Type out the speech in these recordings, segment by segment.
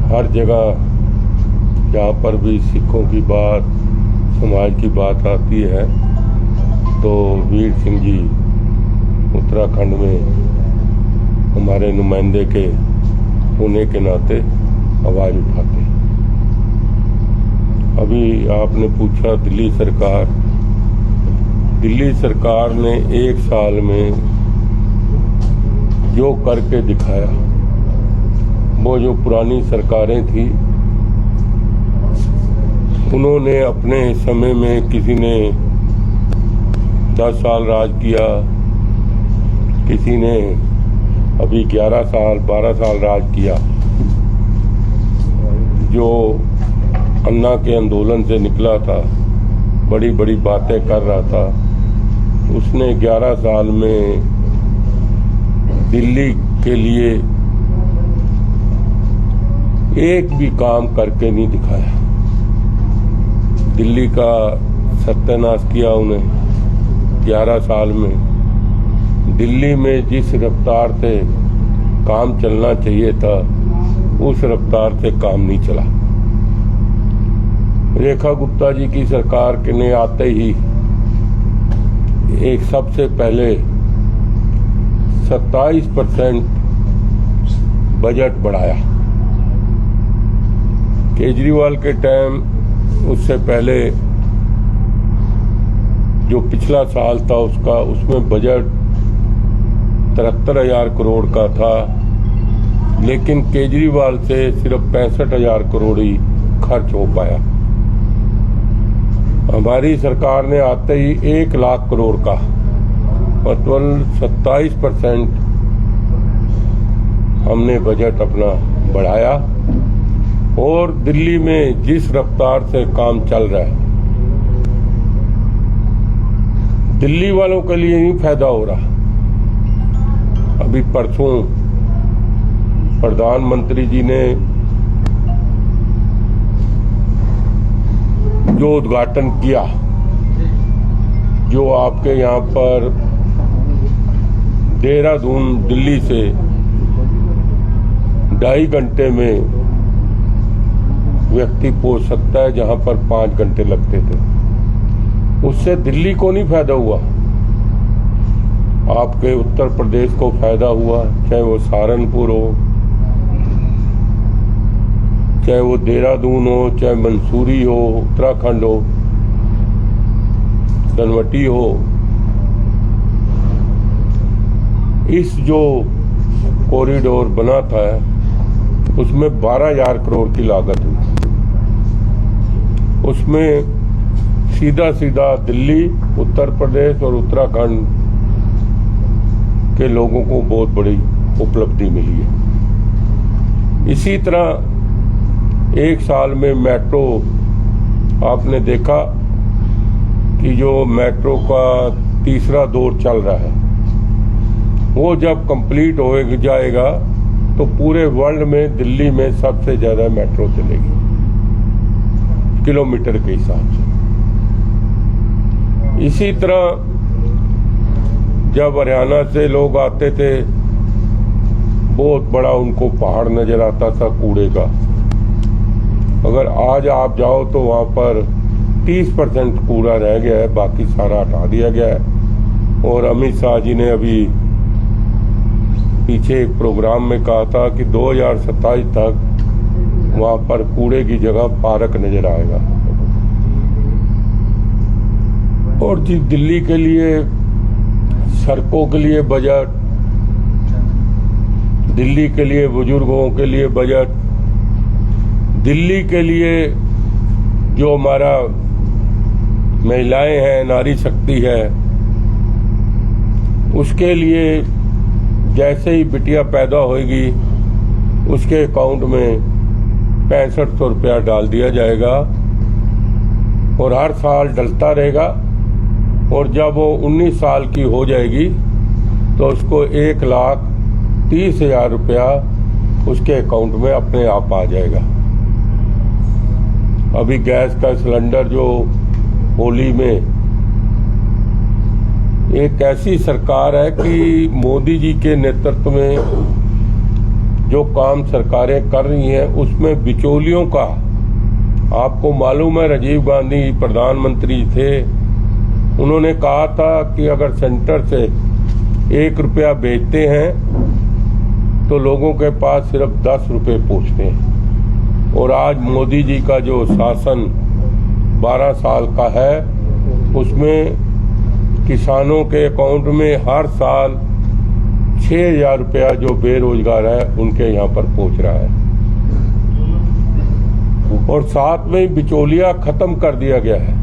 हर जगह जहाँ पर भी सिखों की बात, समाज की बात आती है तो वीर सिंह जी उत्तराखंड में हमारे नुमाइंदे के होने के नाते आवाज़ उठाते। अभी आपने पूछा दिल्ली सरकार ने 1 साल में जो करके दिखाया, वो जो पुरानी सरकारें थी उन्होंने अपने समय में किसी ने 10 साल राज किया, किसी ने अभी 11 साल 12 साल राज किया। जो अन्ना के आंदोलन से निकला था, बड़ी बड़ी बातें कर रहा था, उसने 11 साल में दिल्ली के लिए एक भी काम करके नहीं दिखाया। दिल्ली का सत्यानाश किया उन्हें 11 साल में। दिल्ली में जिस रफ्तार से काम चलना चाहिए था उस रफ्तार से काम नहीं चला। रेखा गुप्ता जी की सरकार के ने आते ही एक सबसे पहले 27% बजट बढ़ाया। केजरीवाल के टाइम उससे पहले जो पिछला साल था उसमें बजट 73,000 करोड़ का था, लेकिन केजरीवाल से सिर्फ 65,000 करोड़ ही खर्च हो पाया। हमारी सरकार ने आते ही 1 लाख करोड़ का मतलब 27% हमने बजट अपना बढ़ाया। और दिल्ली में जिस रफ्तार से काम चल रहा है, दिल्ली वालों के लिए ही फायदा हो रहा। अभी परसों प्रधानमंत्री जी ने जो उद्घाटन किया, जो आपके यहाँ पर देहरादून दिल्ली से 2.5 घंटे में व्यक्ति पहुंच सकता है, जहां पर 5 घंटे लगते थे, उससे दिल्ली को नहीं फायदा हुआ, आपके उत्तर प्रदेश को फायदा हुआ। चाहे वो सहारनपुर हो, चाहे वो देहरादून हो, चाहे मंसूरी हो, उत्तराखंड हो, धनवटी हो। इस जो कॉरिडोर बना था उसमें 12,000 करोड़ की लागत हुई। उसमें सीधा दिल्ली, उत्तर प्रदेश और उत्तराखंड के लोगों को बहुत बड़ी उपलब्धि मिली है। इसी तरह 1 साल में मेट्रो, आपने देखा कि जो मेट्रो का तीसरा दौर चल रहा है, वो जब कंप्लीट हो जाएगा तो पूरे वर्ल्ड में दिल्ली में सबसे ज्यादा मेट्रो चलेगी किलोमीटर के हिसाब से। इसी तरह जब हरियाणा से लोग आते थे, बहुत बड़ा उनको पहाड़ नजर आता था कूड़े का। अगर आज आप जाओ तो वहां पर 30% कूड़ा रह गया है, बाकी सारा हटा दिया गया है। और अमित शाह जी ने अभी पीछे एक प्रोग्राम में कहा था कि 2027 तक वहां पर कूड़े की जगह पार्क नजर आएगा। और जी दिल्ली के लिए सड़कों के लिए बजट, दिल्ली के लिए बुजुर्गों के लिए बजट, दिल्ली के लिए जो हमारा महिलाएं हैं, नारी शक्ति है, उसके लिए जैसे ही बिटिया पैदा होगी उसके अकाउंट में 6500 रुपया डाल दिया जाएगा और हर साल डलता रहेगा। और जब वो 19 साल की हो जाएगी तो उसको 1,30,000 रुपया उसके अकाउंट में अपने आप आ जाएगा। अभी गैस का सिलेंडर जो होली में, एक ऐसी सरकार है कि मोदी जी के नेतृत्व में जो काम सरकारें कर रही हैं उसमें बिचौलियों का, आपको मालूम है राजीव गांधी प्रधानमंत्री थे, उन्होंने कहा था कि अगर सेंटर से 1 रुपया बेचते हैं तो लोगों के पास सिर्फ 10 रुपये पहुँचते हैं। और आज मोदी जी का जो शासन 12 साल का है उसमें किसानों के अकाउंट में हर साल 6,000 रुपया जो बेरोजगार है उनके यहाँ पर पहुँच रहा है। और साथ में बिचौलिया खत्म कर दिया गया है,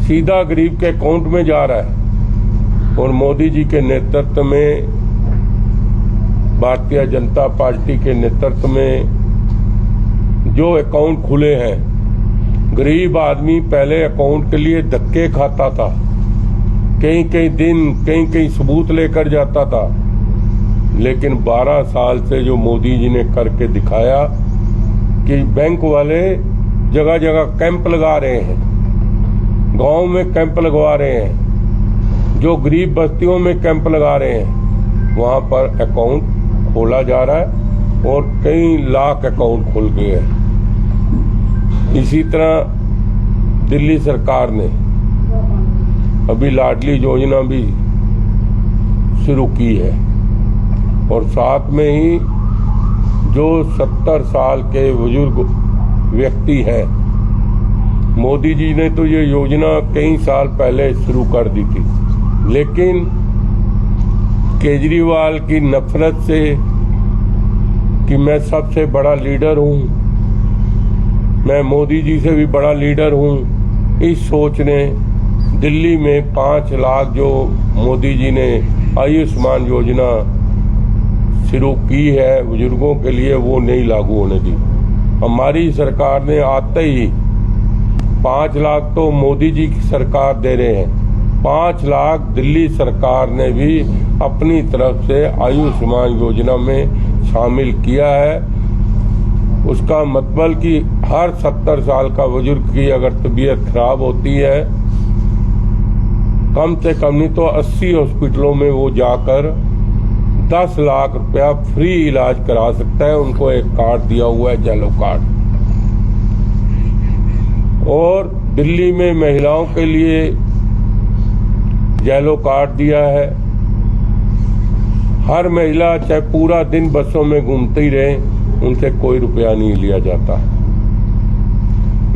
सीधा गरीब के अकाउंट में जा रहा है। और मोदी जी के नेतृत्व में, भारतीय जनता पार्टी के नेतृत्व में जो अकाउंट खुले हैं, गरीब आदमी पहले अकाउंट के लिए धक्के खाता था, कई कई दिन कई सबूत लेकर जाता था। लेकिन 12 साल से जो मोदी जी ने करके दिखाया कि बैंक वाले जगह जगह कैंप लगा रहे हैं, गांव में कैंप लगवा रहे हैं, जो गरीब बस्तियों में कैंप लगा रहे हैं, वहां पर अकाउंट खोला जा रहा है और कई लाख अकाउंट खुल गए हैं। इसी तरह दिल्ली सरकार ने अभी लाडली योजना भी शुरू की है और साथ में ही जो 70 साल के बुजुर्ग व्यक्ति हैं, मोदी जी ने तो ये योजना कई साल पहले शुरू कर दी थी, लेकिन केजरीवाल की नफरत से कि मैं सबसे बड़ा लीडर हूं, मैं मोदी जी से भी बड़ा लीडर हूं, इस सोच ने दिल्ली में 5 लाख जो मोदी जी ने आयुष्मान योजना शुरू की है बुजुर्गों के लिए, वो नहीं लागू होने दी। हमारी सरकार ने आते ही 5 लाख तो मोदी जी की सरकार दे रहे हैं, 5 लाख दिल्ली सरकार ने भी अपनी तरफ से आयुष्मान योजना में शामिल किया है। उसका मतलब कि हर 70 साल का बुजुर्ग की अगर तबीयत खराब होती है, कम से कम नहीं तो 80 हॉस्पिटलों में वो जाकर 10 लाख रुपया फ्री इलाज करा सकता है। उनको एक कार्ड दिया हुआ है, येलो कार्ड। और दिल्ली में महिलाओं के लिए येलो कार्ड दिया है। हर महिला चाहे पूरा दिन बसों में घूमती रहे, उनसे कोई रुपया नहीं लिया जाता।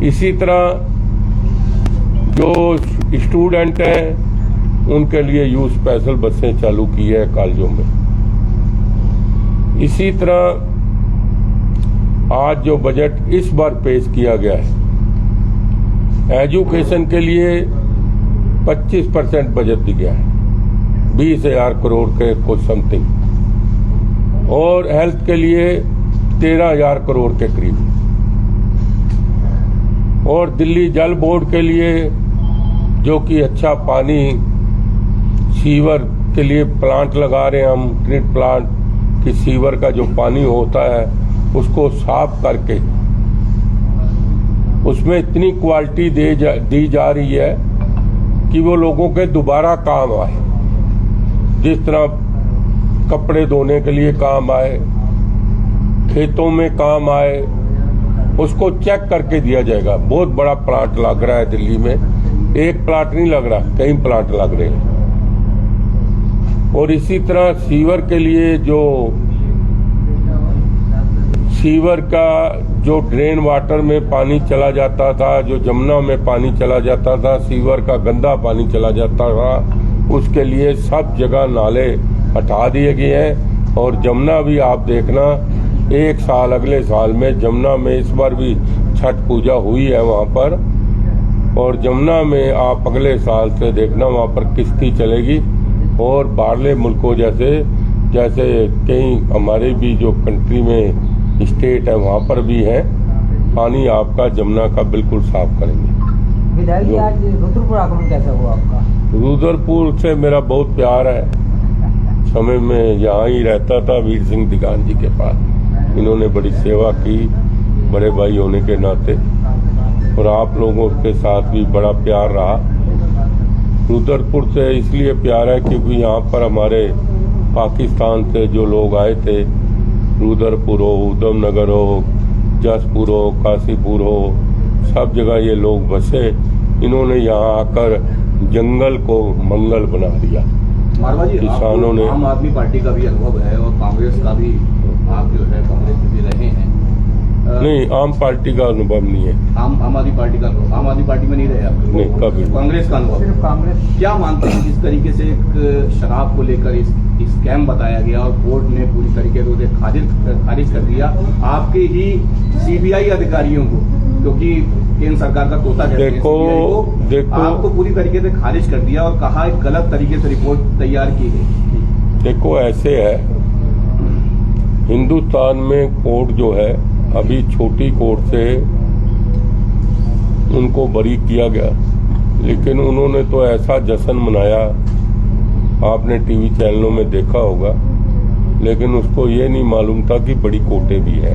इसी तरह जो स्टूडेंट हैं उनके लिए यू स्पेशल बसें चालू की है कॉलेजों में। इसी तरह आज जो बजट इस बार पेश किया गया है, एजुकेशन के लिए 25% बजट दिया गया है, 20,000 करोड़ के कुछ समथिंग, और हेल्थ के लिए 13,000 करोड़ के करीब, और दिल्ली जल बोर्ड के लिए जो कि अच्छा पानी सीवर के लिए प्लांट लगा रहे हैं हम, ट्रीट प्लांट कि सीवर का जो पानी होता है उसको साफ करके उसमें इतनी क्वालिटी दी जा रही है कि वो लोगों के दोबारा काम आए। जिस तरह कपड़े धोने के लिए काम आए, खेतों में काम आए, उसको चेक करके दिया जाएगा। बहुत बड़ा प्लांट लग रहा है दिल्ली में, एक प्लांट नहीं लग रहा, कई प्लांट लग रहे हैं। और इसी तरह सीवर के लिए जो सीवर का जो ड्रेन वाटर में पानी चला जाता था, जो जमुना में पानी चला जाता था, सीवर का गंदा पानी चला जाता था, उसके लिए सब जगह नाले हटा दिए गए हैं। और जमुना भी आप देखना, एक साल अगले साल में जमुना में इस बार भी छठ पूजा हुई है वहाँ पर, और जमुना में आप अगले साल से देखना वहाँ पर किश्ती चलेगी। और बाहरले मुल्कों जैसे कई हमारे भी जो कंट्री में स्टेट है वहाँ पर भी है, पानी आपका जमुना का बिल्कुल साफ करेंगे। विधायक जी, आज रुद्रपुर आगमन कैसा हुआ आपका? रुद्रपुर से मेरा बहुत प्यार है। समय में यहाँ ही रहता था वीर सिंह दिगान जी के पास। इन्होंने बड़ी सेवा की बड़े भाई होने के नाते, और आप लोगों के साथ भी बड़ा प्यार रहा। रुद्रपुर से इसलिए प्यार है क्योंकि यहाँ पर हमारे पाकिस्तान से जो लोग आए थे रुद्रपुर हो, उधमनगर हो, जसपुर हो, काशीपुर हो, सब जगह ये लोग बसे। इन्होंने यहाँ आकर जंगल को मंगल बना दिया। मारवा जी, किसानों ने आम आदमी पार्टी का भी अनुभव है और कांग्रेस का भी, आप जो है कांग्रेस में भी रहे हैं। नहीं, आम पार्टी का अनुभव नहीं है। आम आदमी पार्टी का अनुभव, आम आदमी पार्टी में नहीं रहे आप? नहीं, कभी। कांग्रेस का अनुभव? सिर्फ कांग्रेस। क्या मानते हैं जिस तरीके से एक शराब को लेकर स्कैम बताया गया और कोर्ट ने पूरी तरीके से उसे खारिज कर दिया, आपके ही सीबीआई अधिकारियों को, क्योंकि केंद्र सरकार का तोता कहते हैं सीबीआई को, आपको पूरी तरीके से खारिज कर दिया और कहा एक गलत तरीके से रिपोर्ट तैयार की गई? देखो, ऐसे है, हिंदुस्तान में कोर्ट जो है, अभी छोटी कोर्ट से उनको बरी किया गया, लेकिन उन्होंने तो ऐसा जश्न मनाया, आपने टीवी चैनलों में देखा होगा, लेकिन उसको ये नहीं मालूम था कि बड़ी कोर्टें भी है।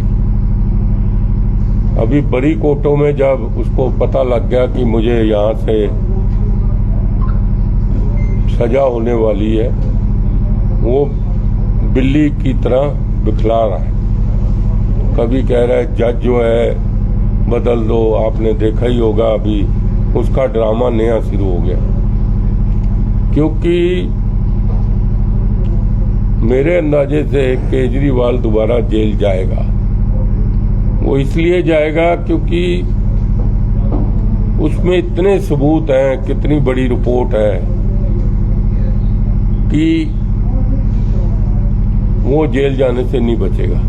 अभी बड़ी कोर्टों में जब उसको पता लग गया कि मुझे यहाँ से सजा होने वाली है, वो बिल्ली की तरह बिखला रहा है। कभी कह रहा है जज जो है बदल दो, आपने देखा ही होगा अभी उसका ड्रामा नया शुरू हो गया। क्योंकि मेरे अंदाजे से केजरीवाल दोबारा जेल जाएगा। वो इसलिए जाएगा क्योंकि उसमें इतने सबूत हैं, कितनी बड़ी रिपोर्ट है कि वो जेल जाने से नहीं बचेगा।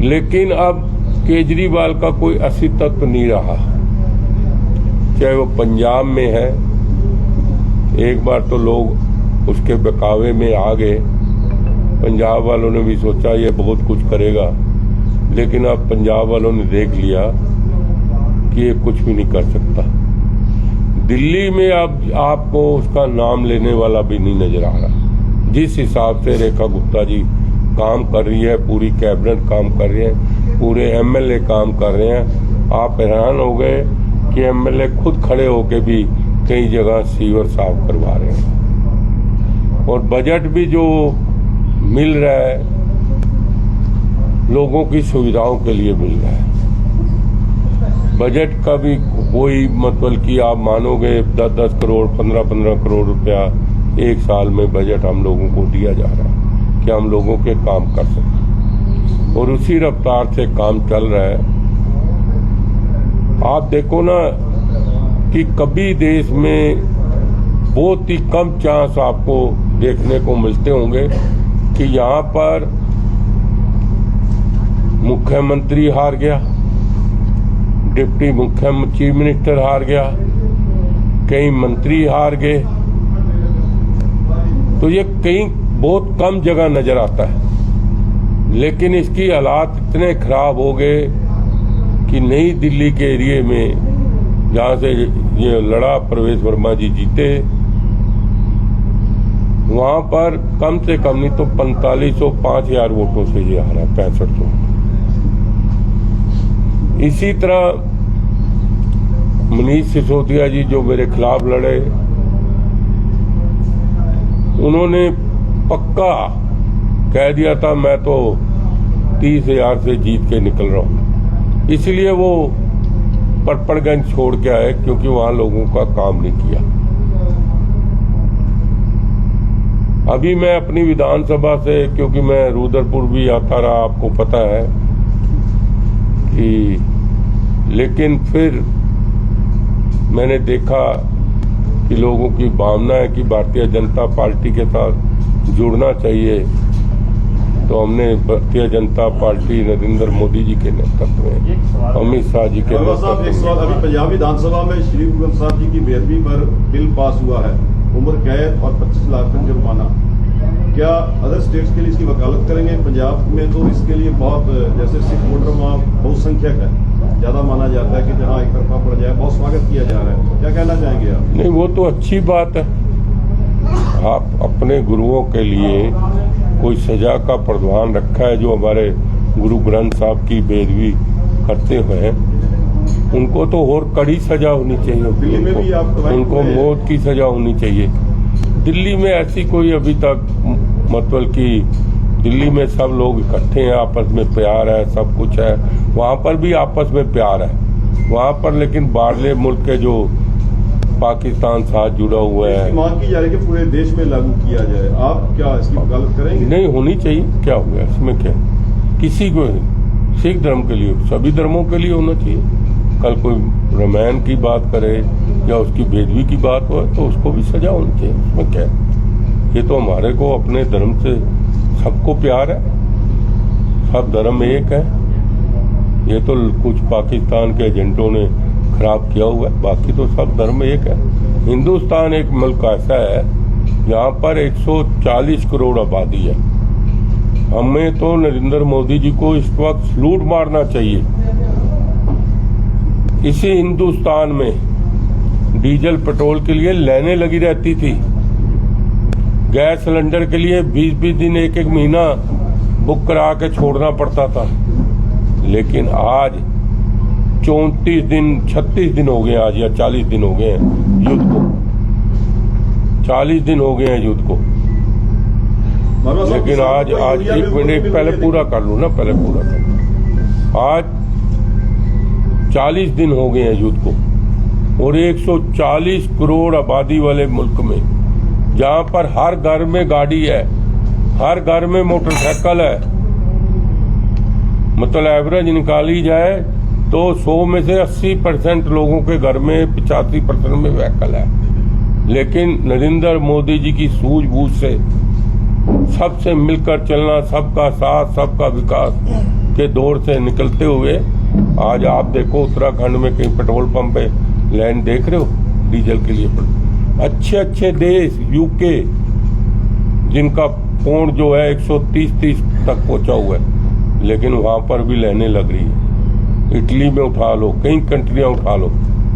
लेकिन अब केजरीवाल का कोई अस्तित्व नहीं रहा, चाहे वो पंजाब में है। एक बार तो लोग उसके बहकावे में आ गए, पंजाब वालों ने भी सोचा ये बहुत कुछ करेगा, लेकिन अब पंजाब वालों ने देख लिया कि ये कुछ भी नहीं कर सकता। दिल्ली में अब आपको उसका नाम लेने वाला भी नहीं नजर आ रहा। जिस हिसाब से रेखा गुप्ता जी काम कर रही है, पूरी कैबिनेट काम कर रही है, पूरे एमएलए काम कर रहे हैं, आप हैरान हो गए कि एमएलए खुद खड़े होके भी कई जगह सीवर साफ करवा रहे हैं। और बजट भी जो मिल रहा है लोगों की सुविधाओं के लिए मिल रहा है। बजट का भी कोई मतलब कि आप मानोगे 10-10 करोड़ 15-15 करोड़ रुपया एक साल में बजट हम लोगों को दिया जा रहा है कि हम लोगों के काम कर सकें, और उसी रफ्तार से काम चल रहा है। आप देखो ना कि कभी देश में बहुत ही कम चांस आपको देखने को मिलते होंगे कि यहाँ पर मुख्यमंत्री हार गया, डिप्टी मुख्यमंत्री चीफ मिनिस्टर हार गया, कई मंत्री हार गए। तो ये कई बहुत कम जगह नजर आता है, लेकिन इसकी हालात इतने खराब हो गए कि नई दिल्ली के एरिए में जहां से ये लड़ा प्रवेश वर्मा जी जीते, वहां पर कम से कम नहीं तो 4500 5000 वोटों से ये हारा, 6500। इसी तरह मनीष सिसोदिया जी जो मेरे खिलाफ लड़े, उन्होंने पक्का कह दिया था मैं तो 30,000 से जीत के निकल रहा हूं, इसलिए वो परपड़गंज छोड़ के आए क्योंकि वहां लोगों का काम नहीं किया। अभी मैं अपनी विधानसभा से, क्योंकि मैं रुद्रपुर भी आता रहा, आपको पता है कि, लेकिन फिर मैंने देखा कि लोगों की भावना है कि भारतीय जनता पार्टी के साथ जुड़ना चाहिए, तो हमने भारतीय जनता पार्टी नरेंद्र मोदी जी के नेतृत्व में, अमित शाह जी के नेतृत्व में। एक सवाल, अभी पंजाब विधानसभा में श्री गुरु ग्रंथ साहब जी की बेदबी पर बिल पास हुआ है, उम्र कैद और 25 लाख का जुर्माना। क्या अदर स्टेट्स के लिए इसकी वकालत करेंगे? पंजाब में तो इसके लिए बहुत, जैसे सिख वोटर वहाँ बहुसंख्यक है, ज्यादा माना जाता है कि जहाँ एक तरफा पड़ जाए, बहुत स्वागत किया जा रहा है, क्या कहना चाहेंगे आप? नहीं, वो तो अच्छी बात है। आप अपने गुरुओं के लिए कोई सजा का प्रावधान रखा है, जो हमारे गुरु ग्रंथ साहब की बेदबी करते हुए, उनको तो और कड़ी सजा होनी चाहिए, उनको मौत की सजा होनी चाहिए। दिल्ली में ऐसी कोई अभी तक मतलब कि दिल्ली में सब लोग इकट्ठे हैं, आपस में प्यार है, सब कुछ है। वहाँ पर भी आपस में प्यार है वहाँ पर, लेकिन बाहरले मुल्क के जो पाकिस्तान साथ जुड़ा हुआ इसकी है, मांग की जा रही है कि पूरे देश में लागू किया जाए। आप क्या इसकी वकालत करेंगे? नहीं होनी चाहिए। क्या हो गया इसमें? क्या किसी को नहीं, सिख धर्म के लिए, सभी धर्मों के लिए होना चाहिए। कल कोई रामायण की बात करे या उसकी बेदबी की बात हो तो उसको भी सजा होनी चाहिए। उसमें क्या है? ये तो हमारे को अपने धर्म से सबको प्यार है, सब धर्म एक है। ये तो कुछ पाकिस्तान के एजेंटों ने खराब किया हुआ है, बाकी तो सब धर्म एक है। हिंदुस्तान एक मुल्क ऐसा है जहाँ पर 140 करोड़ आबादी है। हमें तो नरेंद्र मोदी जी को इस वक्त सलूट मारना चाहिए। इसी हिंदुस्तान में डीजल पेट्रोल के लिए लाइनें लगी रहती थी, गैस सिलेंडर के लिए 20-20 दिन, एक महीना बुक करा के छोड़ना पड़ता था। लेकिन आज 34 दिन 36 दिन हो गए आज, या 40 दिन हो गए हैं युद्ध को, 40 दिन हो गए हैं युद्ध को। लेकिन आज एक मिनट पहले पूरा कर लूँ ना, पहले पूरा कर लूँ। आज 40 दिन हो गए हैं युद्ध को, और 140 करोड़ आबादी वाले मुल्क में, जहाँ पर हर घर में गाड़ी है, हर घर में मोटरसाइकिल है, मतलब एवरेज निकाली जाए तो 100 में से 80% लोगों के घर में, 85% में व्हीकल है। लेकिन नरेंद्र मोदी जी की सूझबूझ से, सबसे मिलकर चलना, सबका साथ, सबका विकास के दौर से निकलते हुए आज आप देखो उत्तराखंड में कहीं पेट्रोल पंप पे लाइन देख रहे हो डीजल के लिए। अच्छे अच्छे देश, यूके, जिनका पौंड जो है 130 तक पहुंचा हुआ है, लेकिन वहां पर भी लाइनें लग रही है। इटली में उठा लो, कई कंट्रियां उठा लो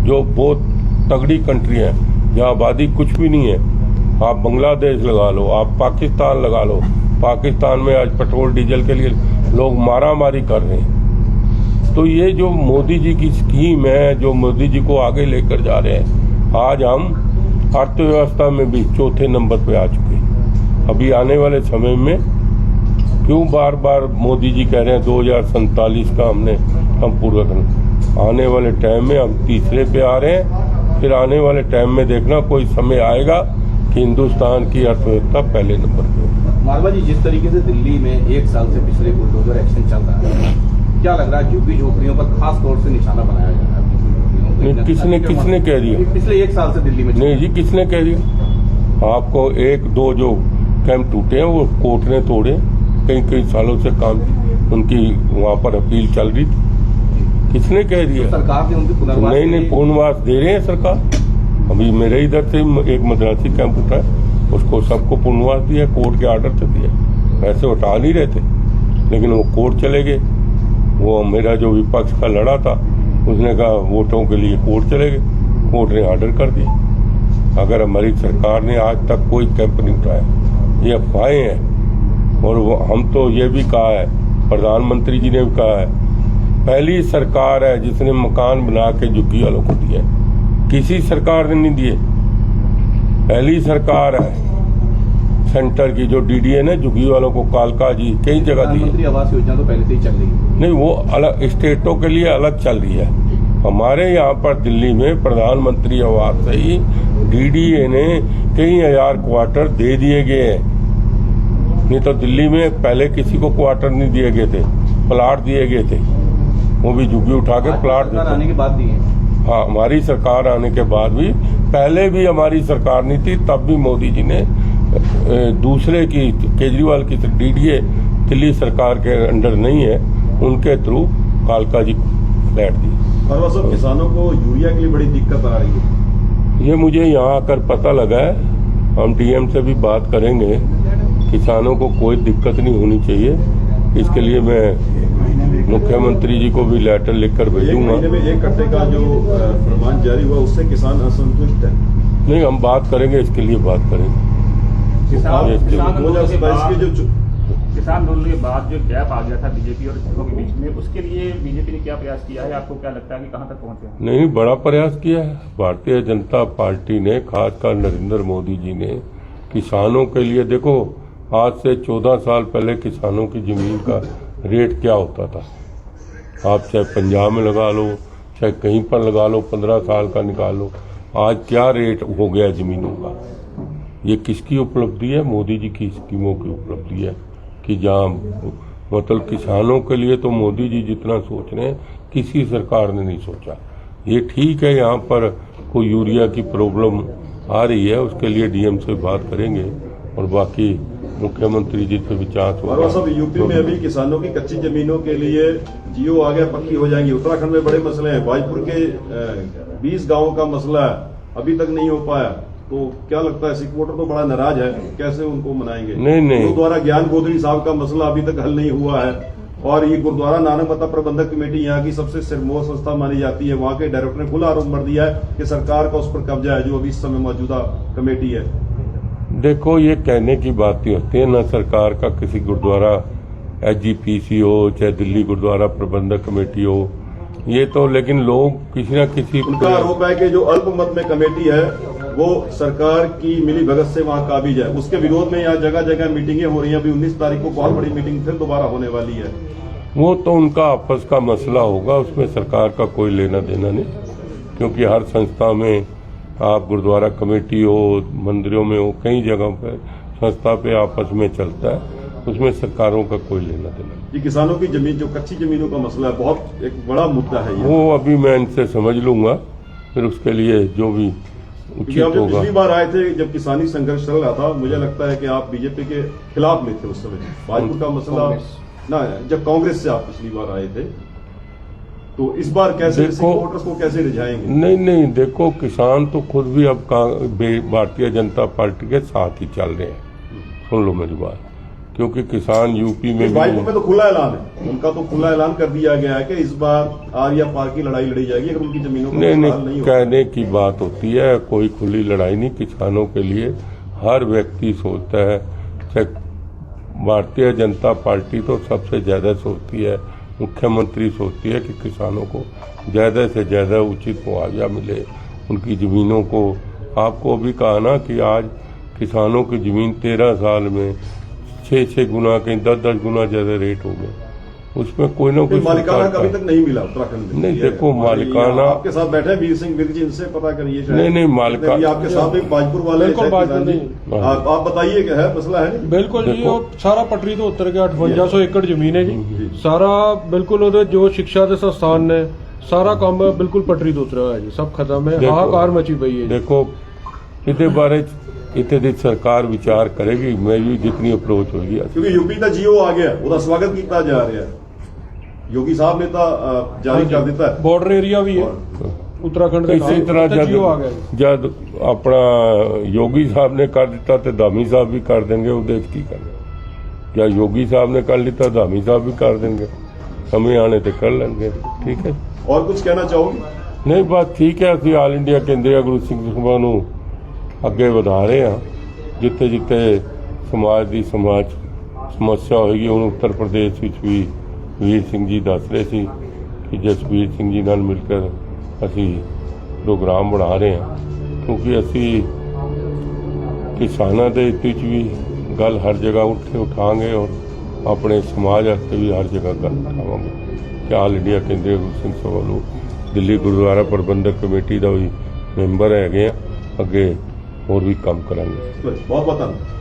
जो बहुत तगड़ी कंट्री है, जहाँ आबादी कुछ भी नहीं है। आप बांग्लादेश लगा लो, आप पाकिस्तान लगा लो। पाकिस्तान में आज पेट्रोल डीजल के लिए लोग मारामारी कर रहे हैं। तो ये जो मोदी जी की स्कीम है, जो मोदी जी को आगे लेकर जा रहे हैं, आज हम अर्थव्यवस्था में भी चौथे नंबर पे आ चुके हैं। अभी आने वाले समय में क्यों बार बार मोदी जी कह रहे हैं 2047 का हम पूरा करना, आने वाले टाइम में हम तीसरे पे आ रहे हैं। फिर आने वाले टाइम में देखना कोई समय आएगा कि हिंदुस्तान की अर्थव्यवस्था पहले नंबर पे। मारवा जी, जिस तरीके से दिल्ली में 1 साल से पिछले बुलडोजर एक्शन चल रहा है, क्या लग रहा है झुग्गी झोपड़ियों पर खास तौर से निशाना बनाया जा रहा है? किसने कह दिया? पिछले 1 साल से दिल्ली में नहीं जी, किसने कह दिया? आपको 1-2 जो कैंप टूटे हैं वो कोर्ट ने तोड़े। कई सालों से काम उनकी वहाँ पर अपील चल रही थी। किसने कह दिया? तो सरकार ने उनकी पुनर्वास नहीं पुनर्वास दे रहे हैं सरकार। अभी मेरे इधर से एक मद्रासी कैंप उठा है, उसको सबको पुनर्वास दिया, कोर्ट के आर्डर से दिया। पैसे उठा नहीं रहे थे, लेकिन वो कोर्ट चले गए। वो मेरा जो विपक्ष का लड़ा था, उसने कहा वोटों के लिए कोर्ट चले गए, कोर्ट ने आर्डर कर दिया। अगर हमारी सरकार ने आज तक कोई कैंप नहीं उठाया, ये अफवाहें हैं। और हम तो ये भी कहा है, प्रधानमंत्री जी ने भी कहा है, पहली सरकार है जिसने मकान बना के झुग्गी वालों को दिया। किसी सरकार ने नहीं दिए, पहली सरकार है सेंटर की जो डीडीए ने झुग्गी वालों को, कालका जी कई जगह दी। प्रधानमंत्री आवास योजना तो पहले से ही चल रही है। नहीं, वो अलग स्टेटों के लिए अलग चल रही है। हमारे यहाँ पर दिल्ली में प्रधानमंत्री आवास से ही डीडीए ने कई हजार क्वार्टर दे दिए गए हैं। नहीं तो दिल्ली में पहले किसी को क्वार्टर नहीं दिए गए थे, प्लाट दिए गए थे, वो भी झुग्गी उठा के प्लाट आने के बाद दिए। हाँ, हमारी सरकार आने के बाद भी, पहले भी हमारी सरकार नहीं थी तब भी मोदी जी ने दूसरे की, केजरीवाल की डीडीए दिल्ली सरकार के अंडर नहीं है, उनके थ्रू कालका जी फ्लैट दी। और सब किसानों को यूरिया के लिए बड़ी दिक्कत आ रही है, ये मुझे यहाँ आकर पता लगा है। हम डीएम से भी बात करेंगे, किसानों को कोई दिक्कत नहीं होनी चाहिए। इसके लिए मैं मुख्यमंत्री जी को भी लेटर लिखकर भेजूंगा। एक महीने में 1 कट्टे का जो फरमान जारी हुआ, उससे किसान असंतुष्ट है। नहीं, हम बात करेंगे, इसके लिए बात करेंगे। किसान आंदोलन के जो बाद जो गैप आ गया था बीजेपी और सिखों के बीच में, उसके लिए बीजेपी ने क्या प्रयास किया है? आपको क्या लगता है कि कहां तक पहुंचे हैं? नहीं, बड़ा प्रयास किया है भारतीय जनता पार्टी ने, खासकर नरेंद्र मोदी जी ने किसानों के लिए। देखो, आज से 14 साल पहले किसानों की जमीन का रेट क्या होता था। आप चाहे पंजाब में लगा लो, चाहे कहीं पर लगा लो, 15 साल का निकालो, आज क्या रेट हो गया जमीनों का। ये किसकी उपलब्धि है? मोदी जी की स्कीमों की उपलब्धि है कि जहाँ मतलब किसानों के लिए तो मोदी जी जितना सोच रहे हैं किसी सरकार ने नहीं सोचा। ये ठीक है, यहाँ पर कोई यूरिया की प्रॉब्लम आ रही है, उसके लिए डीएम से बात करेंगे और बाकी मुख्यमंत्री जी से विचार होगा। सब यूपी में अभी किसानों की कच्ची जमीनों के लिए जियो आ गया, पक्की हो जाएंगी। उत्तराखंड में बड़े मसले हैं, भाजपुर के 20 गांवों का मसला है, अभी तक नहीं हो पाया। तो क्या लगता है, सिक्योटर तो बड़ा नाराज है, कैसे उनको मनाएंगे? नहीं गुरुद्वारा ज्ञान गोदरी साहब का मसला अभी तक हल नहीं हुआ है, और ये गुरुद्वारा नानक मता प्रबंधक कमेटी यहाँ की सबसे सिरमौर संस्था मानी जाती है। वहाँ के डायरेक्टर ने खुला आरोप मर दिया है कि सरकार का उस पर कब्जा है, जो अभी इस समय मौजूदा कमेटी है। देखो, ये कहने की बात ही होती है ना, सरकार का किसी गुरुद्वारा एसजीपीसी हो, चाहे दिल्ली गुरुद्वारा प्रबंधक कमेटी हो, ये तो लेकिन लोग किसी न किसी उनका आरोप है कि जो अल्पमत में कमेटी है वो सरकार की मिली भगत से वहां काबिज है। उसके विरोध में यहाँ जगह जगह मीटिंगें हो रही हैं। अभी 19 तारीख को बहुत बड़ी मीटिंग फिर दोबारा होने वाली है। वो तो उनका आपस का मसला होगा, उसमें सरकार का कोई लेना देना नहीं, क्योंकि हर संस्था में आप गुरुद्वारा कमेटी हो, मंदिरों में हो, कई जगहों पर संस्था पे आपस में चलता है, उसमें सरकारों का कोई लेना देना नहीं। ये किसानों की जमीन, जो कच्ची जमीनों का मसला है, बहुत एक बड़ा मुद्दा है ये। वो अभी मैं इनसे समझ लूंगा, फिर उसके लिए जो भी उचित आप जब होगा। पिछली बार आए थे, जब किसानी संघर्ष चल रहा था, मुझे लगता है कि आप बीजेपी के खिलाफ में थे उस समय। भाजपा का मसला ना, जब कांग्रेस से आप पिछली बार आए थे, तो इस बार कैसे वोटर्स को कैसे रिझाएंगे? नहीं, देखो, किसान तो खुद भी अब भारतीय जनता पार्टी के साथ ही चल रहे हैं। सुन लो मेरी बात, क्योंकि किसान यूपी में भाजपा में तो खुला ऐलान है, उनका तो खुला ऐलान कर दिया गया है कि इस बार आर या पार की लड़ाई लड़ी जाएगी अगर उनकी जमीनों का नहीं कहने की बात होती है, कोई खुली लड़ाई नहीं। किसानों के लिए हर व्यक्ति सोचता है, चाहे भारतीय जनता पार्टी तो सबसे ज्यादा सोचती है, मुख्यमंत्री सोचती है कि किसानों को ज्यादा से ज्यादा उचित मुआवजा मिले, उनकी जमीनों को। आपको अभी कहा ना कि आज किसानों की जमीन 13 साल में 6 गुना, कहीं 10 गुना ज्यादा रेट हो गए। उसमें कोई ना कोई मालिकाना कभी तक नहीं मिला उत्तराखंड में। नहीं, देखो, मालिकाना आपके साथ बैठे वीर सिंह विर्क जी, इनसे पता करिए। नहीं, मालिकाना आपके साथ भी भाजपुर वाले, आप बताइए क्या है मसला है? बिल्कुल जी, वो सारा पटरी तो उतर गया। 5800 एकड़ जमीन है जी, सारा बिल्कुल ਉਹਦੇ जो शिक्षा के संस्थान ने सारा काम बिल्कुल पटरी तो उतरा है जी, सब खत्म है, हाहाकार मची पई है। देखो, ਇਹਦੇ ਬਾਰੇ ਇੱਥੇ ਦੀ ਸਰਕਾਰ ਵਿਚਾਰ ਕਰੇਗੀ, ਮੇਰੀ जितनी अप्रोच होगी। क्योंकि यूपी का जियो आ गया, ਉਹਦਾ स्वागत किया जा रहा है। योगी साहब ने तो जारी कर दिता है। बॉर्डर एरिया भी है उत्तराखंड का। इसी तरह जब अपना योगी साहब ने कर दिता तो धामी साहब भी कर देंगे। ਉਹਦੇ ਕੀ करना, क्या योगी साहब ने कर लिया धामी साहब भी कर देंगे, समय आने ਤੇ कर लेंगे। ठीक है, और कुछ कहना चाहोगे? नहीं, बस ठीक है। ਅਸੀਂ ਆਲ ਇੰਡੀਆ ਕੇਂਦਰੀ ਗੁਰੂ ਸਿੰਘ ਸਭਾ ਨੂੰ ਅੱਗੇ ਵਧਾ ਰਹੇ ਹਾਂ। ਜਿੱਥੇ ਜਿੱਥੇ ਸਮਾਜ ਦੀ ਸਮੱਸਿਆ ਹੋਏਗੀ, ਹੁਣ ਉੱਤਰ ਪ੍ਰਦੇਸ਼ ਵਿੱਚ ਵੀ ਵੀਰ ਸਿੰਘ ਜੀ ਦੱਸ ਰਹੇ ਸੀ ਕਿ ਜਸਵੀਰ ਸਿੰਘ ਜੀ ਨਾਲ ਮਿਲ ਕੇ ਅਸੀਂ ਪ੍ਰੋਗਰਾਮ ਬਣਾ ਰਹੇ ਹਾਂ, ਕਿਉਂਕਿ ਅਸੀਂ ਕਿਸਾਨਾਂ ਦੇ ਹਿੱਤ ਵਿੱਚ ਵੀ ਗੱਲ ਹਰ ਜਗ੍ਹਾ ਉਠਾਵਾਂਗੇ ਔਰ ਆਪਣੇ ਸਮਾਜ ਵਾਸਤੇ ਵੀ ਹਰ ਜਗ੍ਹਾ ਗੱਲ ਉਠਾਵਾਂਗੇ ਕਿ ਆਲ ਇੰਡੀਆ ਕੇਂਦਰੀ ਗੁਰੂ ਸਿੰਘ ਸਭਾ ਨੂੰ ਦਿੱਲੀ ਗੁਰਦੁਆਰਾ ਪ੍ਰਬੰਧਕ ਕਮੇਟੀ ਦਾ ਵੀ ਮੈਂਬਰ ਹੈਗੇ ਆ, ਅੱਗੇ ਹੋਰ ਵੀ ਕੰਮ ਕਰਾਂਗੇ। बहुत बहुत धन्यवाद।